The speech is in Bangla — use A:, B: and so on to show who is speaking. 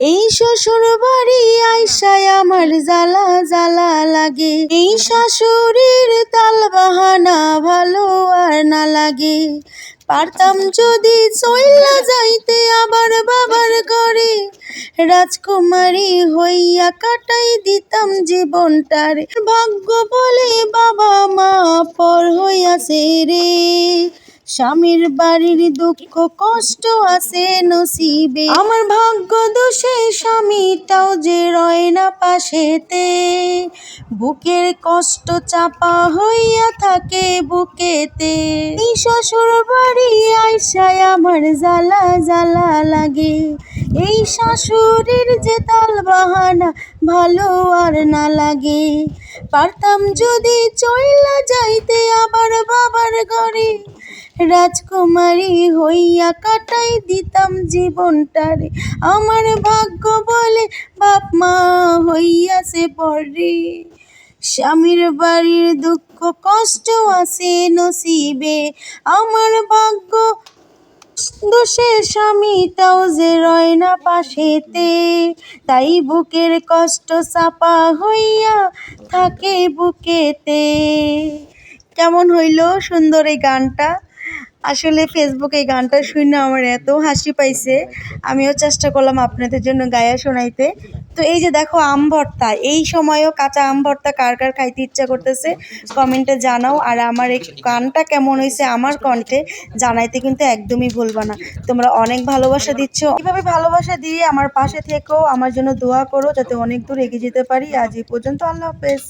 A: এই শ্বশুর বাড়ি আইসায় আমার জ্বালা জ্বালা লাগে, এই শাশুড়ির তাল বাহানা ভালো আর না লাগে। পারতাম যদি চইলা যাইতে আবার বাবার ঘরে, রাজকুমারী হইয়া কাটাই দিতাম জীবনটারে। ভাগ্য বলে বাবা মা পর হইয়াছে রে, স্বামীর বাড়ির দুঃখ কষ্ট আছে নসিবে। আমার ভাগ্য দোষে স্বামীটাও যে রয় না পাশেতে, বুকের কষ্ট চাপা হইয়া থাকে বুকেতে। এই শ্বশুর বাড়ি আইসায় আমার জ্বালা জ্বালা লাগে, এই শাশুড়ির যে তাল বাহানা ভালো আর না লাগে। পারতাম যদি চইলা যাইতে আবার বাবার ঘরে, রাজকুমারী হইয়া কাটাই দিতাম জীবনটারে। আমার ভাগ্য বলে বাপ মা হইয়াছে পরে, স্বামীর বাড়ির দুঃখ কষ্ট আছে নসিবে। আমার ভাগ্য দোষে স্বামীটাও যে রয় না পাশেতে, তাই বুকের কষ্ট চাপা হইয়া থাকে বুকেতে। কেমন হইল সুন্দর এই গানটা? আসলে ফেসবুকে এই গানটা শুনে আমার এত হাসি পাইছে, আমিও চেষ্টা করলাম আপনাদের জন্য গায়া শোনাইতে। তো এই যে দেখো আম ভর্তা, এই সময়ও কাঁচা আম ভর্তা কার কার খাইতে ইচ্ছা করতেছে কমেন্টে জানাও। আর আমার এই গানটা কেমন হয়েছে আমার কণ্ঠে জানাইতে কিন্তু একদমই ভুলবা না। তোমরা অনেক ভালোবাসা দিচ্ছ, এইভাবে ভালোবাসা দিয়ে আমার পাশে থেকো, আমার জন্য দোয়া করো যাতে অনেক দূর এগিয়ে যেতে পারি। আজ এই পর্যন্ত, আল্লাহ হাফেজ।